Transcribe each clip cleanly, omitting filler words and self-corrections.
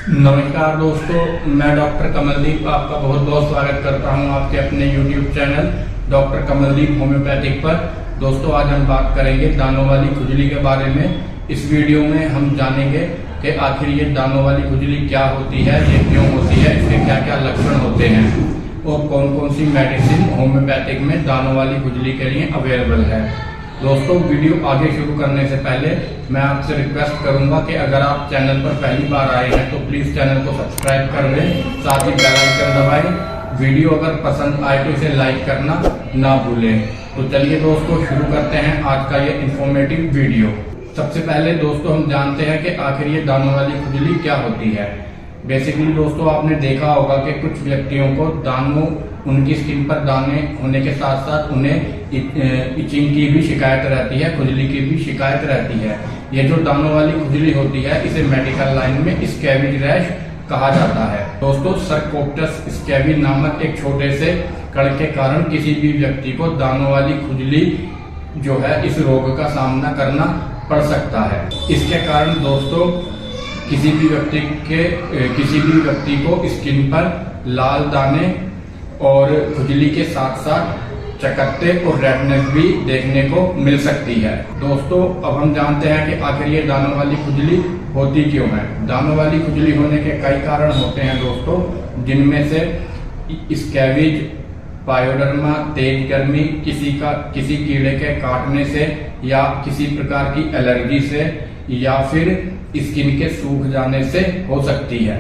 नमस्कार दोस्तों, मैं डॉक्टर कमलदीप आपका बहुत बहुत स्वागत करता हूं आपके अपने YouTube channel doctor Kamaldeep homeopathic पर। दोस्तों, आज हम बात करेंगे दानों वाली खुजली के बारे में। इस वीडियो में हम जानेंगे कि आखिर ये दानों वाली खुजली क्या होती है, ये क्यों होती है, इसके क्या क्या लक्षण होते हैं और कौन कौन सी मेडिसिन होम्योपैथिक में दानों वाली खुजली के लिए अवेलेबल है। दोस्तों, वीडियो आगे शुरू करने से पहले मैं आपसे रिक्वेस्ट करूंगा कि अगर आप चैनल पर पहली बार आए हैं तो प्लीज चैनल को सब्सक्राइब कर लें, साथ ही बेल आइकन दबाएं। वीडियो अगर पसंद आए तो इसे लाइक करना ना भूलें। तो चलिए दोस्तों, शुरू करते हैं आज का ये इंफॉर्मेटिव वीडियो। सबसे पहले दोस्तों, हम जानते हैं कि आखिर ये दानों वाली खुजली क्या होती है। बेसिकली दोस्तों, आपने देखा होगा कि कुछ व्यक्तियों को दानों, उनकी स्किन पर दाने होने के साथ साथ उन्हें इचिंग की भी शिकायत रहती है, खुजली की भी शिकायत रहती है। ये जो दानों वाली खुजली होती है, इसे मेडिकल लाइन में स्कैबिज रैश कहा जाता है। दोस्तों, सरकोप्टस स्कैबी नामक एक छोटे से कण के कारण किसी भी व्यक्ति को दानों वाली खुजली जो है इस रोग का सामना करना पड़ सकता है। इसके कारण दोस्तों किसी भी व्यक्ति को स्किन पर लाल दाने और खुजली के साथ साथ चकत्ते और रेडनेस भी देखने को मिल सकती है। दोस्तों, अब हम जानते हैं कि आखिर ये दानों वाली खुजली होती क्यों है। दानों वाली खुजली होने के कई कारण होते हैं दोस्तों, जिनमें से स्कैबिज, पायोडर्मा, तेज गर्मी, किसी कीड़े के काटने से या किसी प्रकार की एलर्जी से या फिर स्किन के सूख जाने से हो सकती है।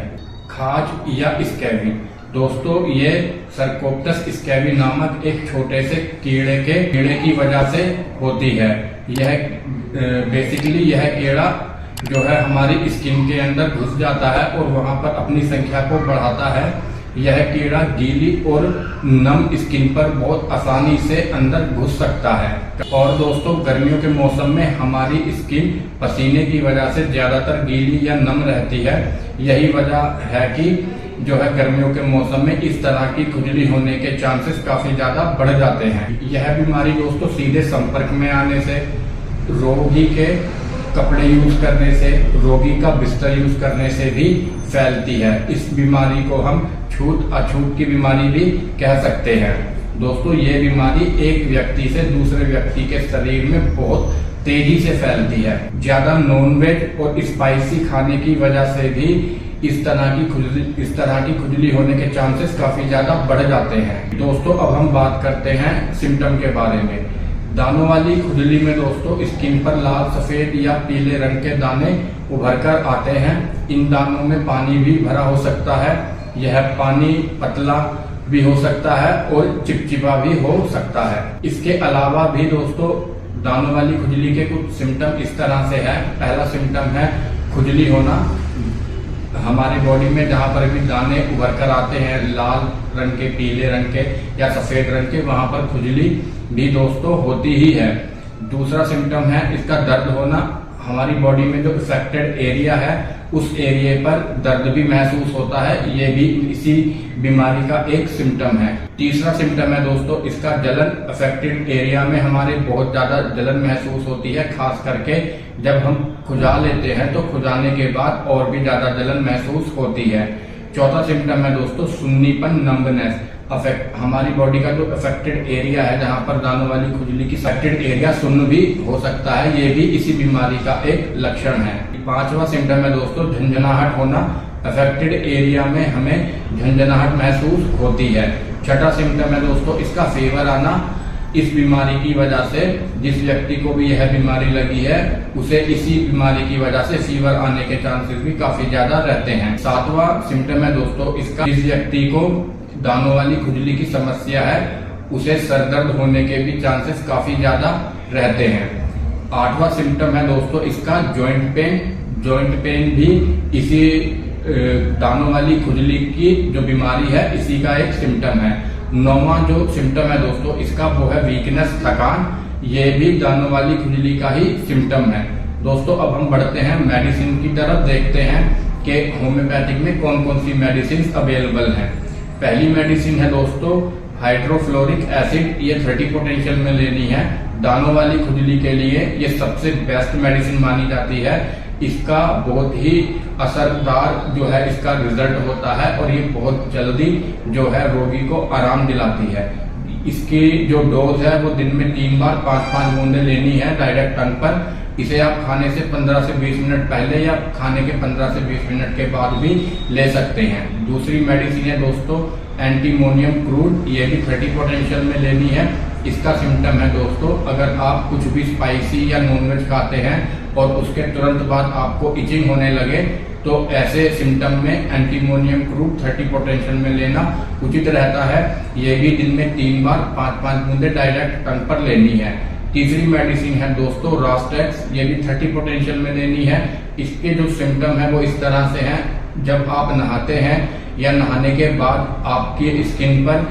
खाज या स्कैबी, दोस्तों ये सरकोप्टस स्कैबी नामक एक छोटे से कीड़े की वजह से होती है। यह बेसिकली यह कीड़ा जो है हमारी स्किन के अंदर घुस जाता है और वहां पर अपनी संख्या को बढ़ाता है। यह कीड़ा गीली और नम स्किन पर बहुत आसानी से अंदर घुस सकता है। और दोस्तों, गर्मियों के मौसम में हमारी स्किन पसीने की वजह से ज्यादातर गीली या नम रहती है। यही वजह है कि जो है गर्मियों के मौसम में इस तरह की खुजली होने के चांसेस काफी ज्यादा बढ़ जाते हैं। यह बीमारी दोस्तों सीधे संपर्क में आने से, रोगी के कपड़े यूज करने से, रोगी का बिस्तर यूज करने से भी फैलती है। इस बीमारी को हम छूत अछूत की बीमारी भी कह सकते हैं। दोस्तों, ये बीमारी एक व्यक्ति से दूसरे व्यक्ति के शरीर में बहुत तेजी से फैलती है। ज्यादा नॉनवेज और स्पाइसी खाने की वजह से भी इस तरह की खुजली होने के चांसेस काफी ज्यादा बढ़ जाते हैं। दोस्तों, अब हम बात करते हैं सिम्टम के बारे में। दानों वाली खुजली में दोस्तों स्किन पर लाल, सफेद या पीले रंग के दाने उभर कर आते हैं। इन दानों में पानी भी भरा हो सकता है। यह पानी पतला भी हो सकता है और चिपचिपा भी हो सकता है। इसके अलावा भी दोस्तों दानों वाली खुजली के कुछ सिम्टम इस तरह से है। पहला सिम्टम है खुजली होना। हमारी बॉडी में जहां पर भी दाने उभर कर आते हैं, लाल रंग के, पीले रंग के या सफेद रंग के, वहां पर खुजली भी दोस्तों होती ही है। दूसरा सिम्टम है इसका दर्द होना। हमारी बॉडी में जो इफेक्टेड एरिया है उस एरिया पर दर्द भी महसूस होता है। ये भी इसी बीमारी का एक सिम्टम है। तीसरा सिम्टम है दोस्तों इसका जलन। अफेक्टेड एरिया में हमारे बहुत ज्यादा जलन महसूस होती है, खास करके जब हम खुजा लेते हैं तो खुजाने के बाद और भी ज्यादा जलन महसूस होती है। चौथा सिम्टम है दोस्तों सुन्नीपन, नंबनेस। हमारी बॉडी का जो अफेक्टेड एरिया है, जहां पर दानों वाली खुजली की अफेक्टेड एरिया सुन्न भी हो सकता है। ये भी इसी बीमारी का एक लक्षण है। पांचवा सिम्टम है दोस्तों झंझनाहट होना। अफेक्टेड एरिया में हमें झंझनाहट महसूस होती है। छठा सिम्टम है दोस्तों इसका फीवर आना। इस बीमारी की वजह से जिस व्यक्ति को भी यह बीमारी लगी है उसे इसी बीमारी की वजह से फीवर आने के चांसेस भी काफी ज्यादा रहते हैं। सातवां सिम्टम है दोस्तों इसका, जिस व्यक्ति को दानों वाली खुजली की समस्या है उसे सरदर्द होने के भी चांसेस काफी ज्यादा रहते हैं। आठवां सिम्टम है दोस्तों इसका जॉइंट पेन। जॉइंट पेन भी इसी दानों वाली खुजली की जो बीमारी है इसी का एक सिम्टम है। नौवां जो सिम्टम है दोस्तों इसका वो है वीकनेस, थकान। ये भी दानों वाली खुजली का ही सिम्टम है। दोस्तों, अब हम बढ़ते हैं मेडिसिन की तरफ, देखते हैं कि होम्योपैथिक में कौन कौन सी मेडिसिन अवेलेबल हैं। पहली मेडिसिन है दोस्तों हाइड्रोफ्लोरिक एसिड। ये 30 पोटेंशियल में लेनी है। दानों वाली खुजली के लिए ये सबसे बेस्ट मेडिसिन मानी जाती है। इसका बहुत ही असरदार जो है इसका रिजल्ट होता है और ये बहुत जल्दी जो है रोगी को आराम दिलाती है। इसकी जो डोज है वो दिन में 3 बार 5-5 बूंदे लेनी है डायरेक्ट टंग पर। इसे आप खाने से 15 से 20 मिनट पहले या खाने के 15 से 20 मिनट के बाद भी ले सकते हैं। दूसरी मेडिसिन है दोस्तों एंटीमोनियम क्रूड, ये भी 30 पोटेंशियल में लेनी है। इसका सिम्टम है दोस्तों, अगर आप कुछ भी स्पाइसी या नॉनवेज खाते हैं और उसके तुरंत बाद आपको इचिंग होने लगे तो ऐसे सिम्टम में एंटीमोनियम क्रूड 30 पोटेंशियल में लेना उचित रहता है। ये भी दिन में 3 बार 5-5 बूंदे डायरेक्ट टंग पर लेनी है। तीसरी मेडिसिन है दोस्तों रास्टेक्स, ये भी 30 पोटेंशियल में लेनी है। इसके जो सिम्टम है वो इस तरह से हैं, जब आप नहाते हैं या नहाने के बाद आपकी स्किन पर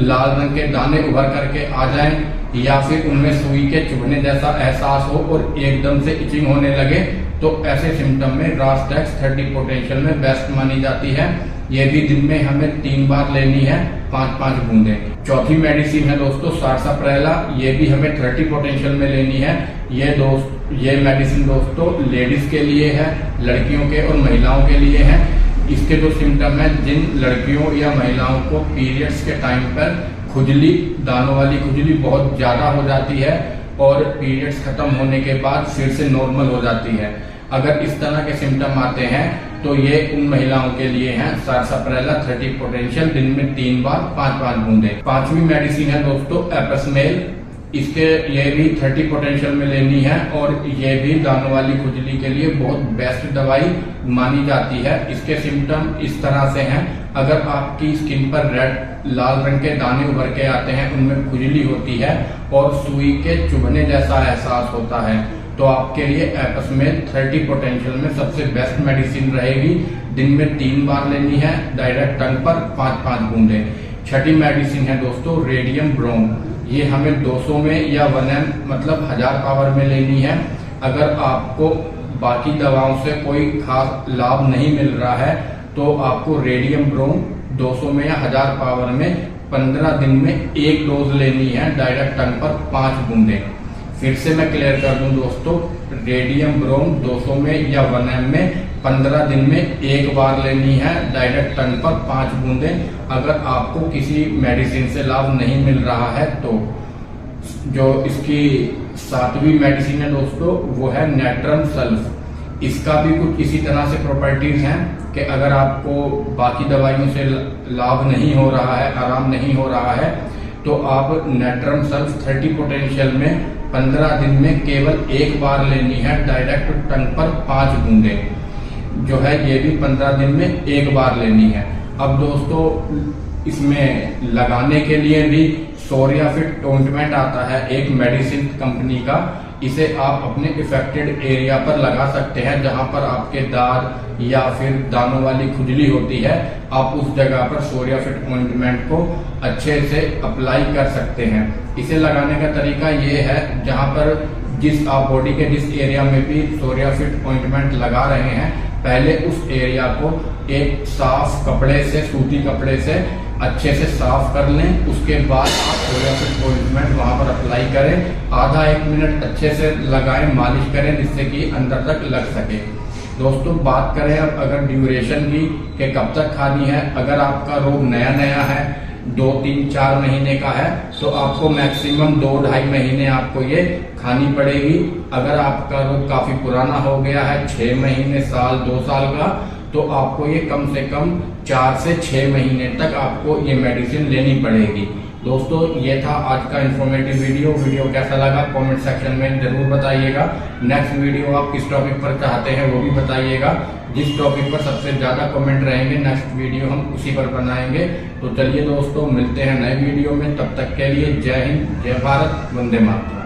लाल रंग के दाने उभर करके आ जाएं या फिर उनमें सुई के चुभने जैसा एहसास हो और एकदम से इचिंग होने लगे, तो ऐसे सिम्टम में रास्टेक्स 30 पोटेंशियल में बेस्ट मानी जाती है। ये भी दिन में हमें 3 बार लेनी है 5-5 बूंदे। चौथी मेडिसिन है दोस्तों सारसाप्रेला, ये भी हमें 30 पोटेंशियल में लेनी है। ये मेडिसिन दोस्तों लेडीज के लिए है, लड़कियों के और महिलाओं के लिए है। इसके जो सिम्टम है, जिन लड़कियों या महिलाओं को पीरियड्स के टाइम पर खुजली, दानों वाली खुजली बहुत ज्यादा हो जाती है और पीरियड्स खत्म होने के बाद फिर से नॉर्मल हो जाती है, अगर इस तरह के सिम्टम आते हैं तो ये उन महिलाओं के लिए है सारसाप्रेला 30 पोटेंशियल, दिन में 3 बार 5-5 बूंदे। पांचवी मेडिसिन है दोस्तों एपेसमेल, इसके ये भी 30 पोटेंशियल में लेनी है और ये भी दानों वाली खुजली के लिए बहुत बेस्ट दवाई मानी जाती है। इसके सिम्टम इस तरह से हैं, अगर आपकी स्किन पर रेड लाल रंग के दाने उभर के आते हैं, उनमें खुजली होती है और सुई के चुभने जैसा एहसास होता है, तो आपके लिए एपेसमेल 30 पोटेंशियल में सबसे बेस्ट मेडिसिन रहेगी। दिन में 3 बार लेनी है डायरेक्ट टंग पर 5-5 बूंदे। छठी मेडिसिन है दोस्तों रेडियम ब्रोम, ये हमें 200 में या 1 मतलब 1000 पावर में लेनी है। अगर आपको बाकी दवाओं से कोई खास लाभ नहीं मिल रहा है तो आपको रेडियम ब्रोम 200 में या 1000 पावर में 15 दिन में 1 डोज लेनी है डायरेक्ट टंग पर 5 बूंदे। फिर से मैं क्लियर कर दूं दोस्तों, रेडियम ब्रोम 200 में या 1 ml में 15 दिन में 1 बार लेनी है डायरेक्ट टंग पर 5 बूंदे। अगर आपको किसी मेडिसिन से लाभ नहीं मिल रहा है तो जो इसकी 7वीं मेडिसिन है दोस्तों वो है नेट्रम सल्फ। इसका भी कुछ इसी तरह से प्रॉपर्टीज हैं कि अगर आपको बाकी दवाइयों से लाभ नहीं हो रहा है, आराम नहीं हो रहा है, तो आप नेट्रम सल्फ 30 पोटेंशियल में 15 दिन में केवल 1 बार लेनी है डायरेक्ट टंग पर 5 बूंदे जो है, ये भी 15 दिन में 1 बार लेनी है। अब दोस्तों इसमें लगाने के लिए भी सोरियाफिट ऑइंटमेंट आता है एक मेडिसिन कंपनी का, इसे आप अपने इफेक्टेड एरिया पर लगा सकते हैं, जहां पर आपके दाग या फिर दानों वाली खुजली होती है, आप उस जगह पर सोरियाफिट ऑइंटमेंट को अच्छे से अप्लाई कर सकते हैं। इसे लगाने का तरीका ये है, जहां पर जिस आप बॉडी के जिस एरिया में भी सोरियाफिट ऑइंटमेंट लगा रहे हैं, पहले उस एरिया को एक साफ कपड़े से, सूती कपड़े से अच्छे से साफ कर लें। उसके बाद आप सोरियाफिट ऑइंटमेंट वहां पर अप्लाई करें, आधा 1 मिनट अच्छे से लगाएं, मालिश करें जिससे कि अंदर तक लग सके। दोस्तों बात करें अब अगर ड्यूरेशन की कि कब तक खानी है, अगर आपका रोग नया नया है, 2, 3, 4 महीने का है, तो आपको मैक्सिमम 2-2.5 महीने आपको ये खानी पड़ेगी। अगर आपका रोग काफी पुराना हो गया है, 6 महीने, साल, 2 साल का, तो आपको ये कम से कम 4 से 6 महीने तक आपको ये मेडिसिन लेनी पड़ेगी। दोस्तों ये था आज का इन्फॉर्मेटिव वीडियो कैसा लगा कमेंट सेक्शन में जरूर बताइएगा। नेक्स्ट वीडियो आप किस टॉपिक पर चाहते हैं वो भी बताइएगा। जिस टॉपिक पर सबसे ज्यादा कमेंट रहेंगे नेक्स्ट वीडियो हम उसी पर बनाएंगे। तो चलिए दोस्तों मिलते हैं नए वीडियो में, तब तक के लिए जय हिंद, जय भारत, वंदे मातरम।